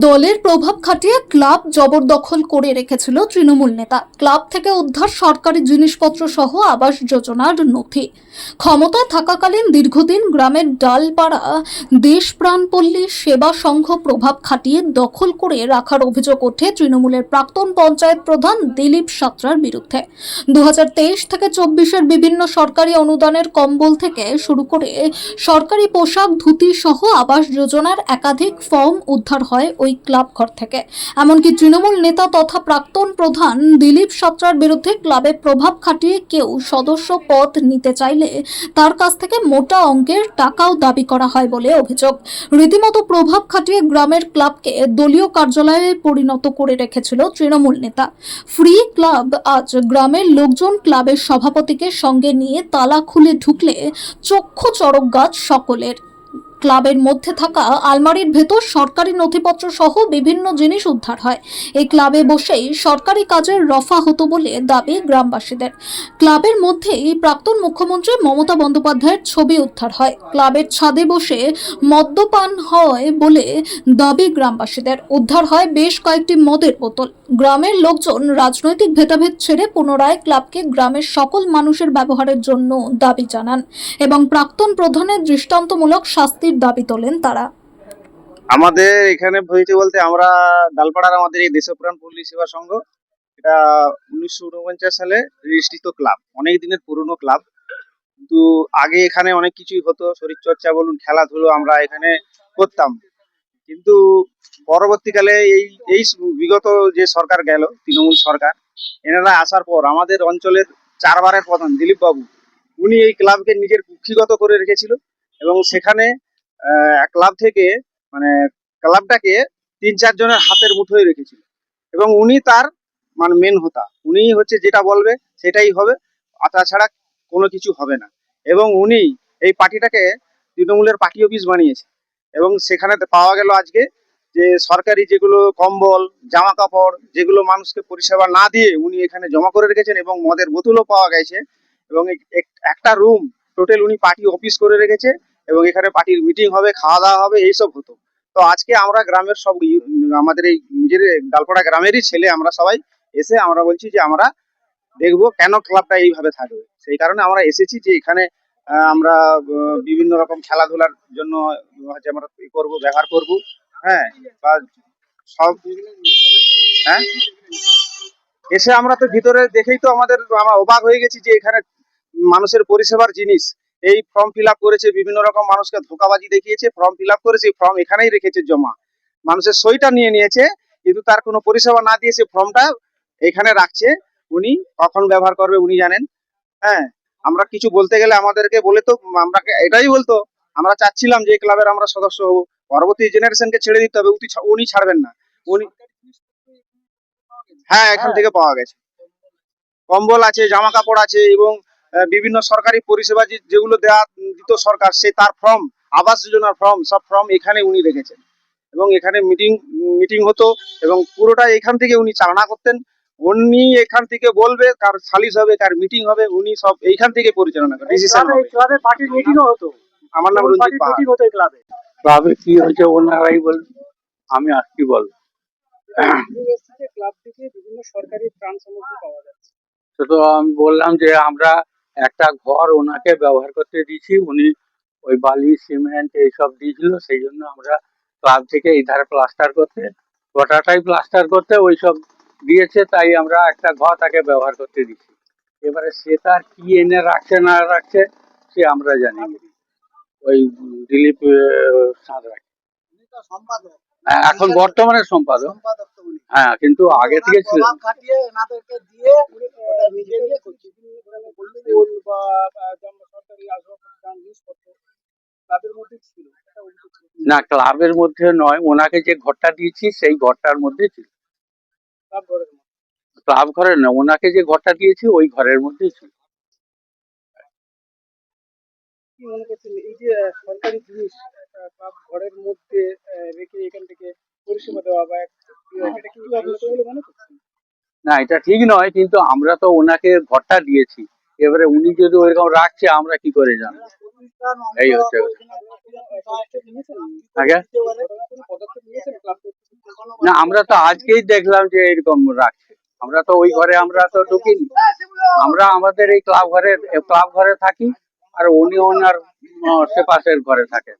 দলের প্রভাব খাটিয়ে ক্লাব জবরদখল করে রেখেছিল তৃণমূল নেতা। ক্লাব থেকে উদ্ধার সরকারি জিনিসপত্র সহ আবাস যোজনার নথি। ক্ষমতায় থাকাকালীন দীর্ঘদিন গ্রামের ডালপাড়া দেশপ্রাণপল্লী সেবা সংঘ প্রভাব খাটিয়ে দখল করে রাখার অভিযোগ ওঠে তৃণমূলের প্রাক্তন পঞ্চায়েত প্রধান দিলীপ সাঁতরার বিরুদ্ধে। 2023 থেকে 24-এর বিভিন্ন সরকারি অনুদানের কম্বল থেকে শুরু করে সরকারি পোশাক, ধুতি সহ আবাস যোজনার একাধিক ফর্ম উদ্ধার হয় ওই ক্লাব ঘর থেকে। এমনকি তৃণমূল নেতা তথা প্রাক্তন প্রধান দিলীপ সাঁতরার বিরুদ্ধে ক্লাবে প্রভাব খাটিয়ে কেউ সদস্য পদ নিতে চাইলে তার কাছ থেকে মোটা অঙ্কের টাকাও দাবি করা হয় বলে অভিযোগ। রীতিমতো প্রভাব খাটিয়ে গ্রামের ক্লাবকে দলীয় কার্যালয়ে পরিণত করে রেখেছিল তৃণমূল নেতা। ফ্রি ক্লাব আজ গ্রামের লোকজন ক্লাবের সভাপতিকে সঙ্গে নিয়ে তালা খুলে ঢুকলে চক্ষু চড়ক গাছ সকলের। ক্লাবের মধ্যে থাকা আলমারির ভেতর সরকারি নথিপত্র সহ বিভিন্ন জিনিস উদ্ধার হয়। এই ক্লাবে বসেই সরকারি কাজের রফা হতো বলে দাবি গ্রামবাসীদের। ক্লাবের মধ্যেই প্রাক্তন মুখ্যমন্ত্রী মমতা বন্দ্যোপাধ্যায়ের ছবি উদ্ধার হয়। ক্লাবের ছাদে বসে মদ্যপান হয় বলে দাবি গ্রামবাসীদের। উদ্ধার হয় বেশ কয়েকটি মদের বোতল। গ্রামের লোকজন রাজনৈতিক ভেদাভেদ ছেড়ে পুনরায় ক্লাবকে গ্রামের সকল মানুষের ব্যবহারের জন্য দাবি জানান এবং প্রাক্তন প্রধানের দৃষ্টান্তমূলক শাস্তির দাবি তোলেন তারা। আমাদের এখানে হয়েছে বলতে আমরা ডালপাড়ার আমাদের এই দেশপ্রাণ পল্লী সেবা সংঘ, এটা 1949 সালে রেজিস্ট্রিত ক্লাব, অনেক দিনের পুরনো ক্লাব। কিন্তু আগে এখানে অনেক কিছুই হতো, শরীরচর্চা বলুন, খেলাধুলো আমরা এখানে করতাম। কিন্তু পরবর্তীকালে এই বিগত যে সরকার গেল, তৃণমূল সরকার, এনারা আসার পর আমাদের অঞ্চলের 4বারের প্রধান দিলীপ বাবু, উনি এই ক্লাবকে নিজের কুক্ষিগত করে রেখেছিল এবং সেখানে ক্লাব থেকে মানে ক্লাবটাকে 3-4 জনের হাতের মুঠোয় রেখেছিল এবং উনি তার মানে মেন হোতা, উনি হচ্ছে যেটা বলবে সেটাই হবে, তাছাড়া কোনো কিছু হবে না। এবং উনি এই পার্টিটাকে তৃণমূলের পার্টি অফিস বানিয়েছে এবং সেখানে পাওয়া গেল আজকে যে সরকারি যেগুলো কম্বল, জামা কাপড়, যেগুলো মানুষকে পরিষেবা না দিয়ে উনি এখানে জমা করে রেখেছেন এবং মদের বোতলও পাওয়া গেছে এবং একটা রুম টোটাল উনি পার্টি অফিস করে রেখেছে এবং এখানে পার্টির মিটিং হবে, খাওয়া দাওয়া হবে, এইসব হতো। তো আজকে আমরা গ্রামের সব আমাদের এই নিজের ডালপাড়া গ্রামেরই ছেলে আমরা সবাই এসে আমরা বলছি যে আমরা দেখবো কেন ক্লাবটা এইভাবে থাকবে। সেই কারণে আমরা এসেছি যে এখানে আমরা বিভিন্ন রকম খেলাধুলার জন্য হচ্ছে আমরা করবো, ব্যবহার করব। হ্যাঁ, বা সব, হ্যাঁ, এসে আমরা তো ভিতরে দেখেই তো আমরা অবাক হয়ে গেছি যে এখানে মানুষের পরিষেবার জিনিস, এই ফর্ম ফিল আপ করেছে, বিভিন্ন রকম মানুষকে ধোকাবাজি দেখিয়েছে, ফর্ম ফিল আপ করেছে, ফর্ম এখানেই রেখেছে জমা, মানুষের সইটা নিয়ে নিয়েছে কিন্তু তার কোনো পরিষেবা না দিয়ে সে ফর্মটা এখানে রাখছে। উনি কখন ব্যবহার করবে উনি জানেন। হ্যাঁ, আমরা কিছু বলতে গেলে আমাদেরকে বলে তো আমরা এটাই বলতো, আমরা চাচ্ছিলাম যে ক্লাবের আমরা সদস্য হব, পরবর্তী জেনারেশনকে ছেড়ে দিতে হবে, উনি ছাড়বেন না। উনি, হ্যাঁ, এখান থেকে পাওয়া গেছে, কম্বল আছে, জামা কাপড় আছে এবং বিভিন্ন সরকারি পরিষেবা যেগুলো দেওয়া দিত সরকার, সে তার ফর্ম, আবাস যোজনার ফর্ম, সব ফর্ম এখানে উনি রেখেছেন এবং এখানে মিটিং হতো এবং পুরোটা এখান থেকে উনি চালনা করতেন। উনি এখান থেকে বলবে, কার সালিশ হবে, কার মিটিং হবে, উনি সব এইখান থেকে পরিচালনা করেন, ডিসিশন হবে। ক্লাবে পার্টির মিটিংও হতো। আমার নাম রঞ্জিত পাহাড়। মিটিং হতো ক্লাবে। ক্লাবে কি হয়েছে ওনারাই বল, আমি আর কি বলবো। ক্লাব থেকে বিভিন্ন সরকারি ত্রাণ সামগ্রী পাওয়া যাচ্ছে। তো আমি বললাম যে আমরা একটা ঘর ওনাকে ব্যবহার করতে দিয়েছি, উনি ওই বালি সিমেন্ট এইসব দিয়েছিল, সেই জন্য আমরা ক্লাব থেকে এই ধারে প্লাস্টার করতে, গোটাটাই প্লাস্টার করতে ওইসব দিয়েছে, তাই আমরা একটা ঘর তাকে ব্যবহার করতে দিচ্ছি। এবারে সে তার কি এনে রাখছে না রাখছে সে আমরা জানি না। ওই দিলীপ সাঁতরা এখন বর্তমানে সম্পাদক। হ্যাঁ, কিন্তু আগে থেকে ছিল। না, ক্লাবের মধ্যে নয়, ওনাকে যে ঘরটা দিয়েছি সেই ঘরটার মধ্যে ছিল। ক্লাব ঘরে না, ওনাকে যে ঘরটা দিয়েছি ওই ঘরের মধ্যেই ছিল। কি মনে করছেন এই যে সরকারি জিনিস ক্লাব ঘরের মধ্যে রেখে এখান থেকে পরিষেবা দেওয়া বা এটা কি বলে মনে করছেন? না, এটা ঠিক নয়, কিন্তু আমরা তো ওনাকে ঘরটা দিয়েছি, এবারে উনি যদি ওইরকম রাখছে আমরা কি করে জানবো, এই হচ্ছে আগে। না, আমরা তো আজকেই দেখলাম যে এরকম রাখছে। আমরা তো ওই ঘরে আমরা তো ঢুকিনি। আমরা আমাদের এই ক্লাব ঘরে থাকি, আর উনি ওনার সে পাশের ঘরে থাকেন।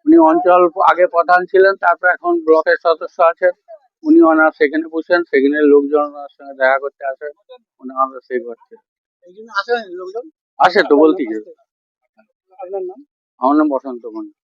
উনি অঞ্চল আগে প্রধান ছিলেন, তারপর এখন ব্লকের সদস্য আছেন। উনি ওনার সেখানে বসেন, সেখানে লোকজন ওনার সঙ্গে দেখা করতে আসে, ওনারা সেই করছে। এই জন্য আসেন লোকজন। আসে তো বলতে গেলে। আপনার নাম? আমার নাম বসন্ত মন্ডল।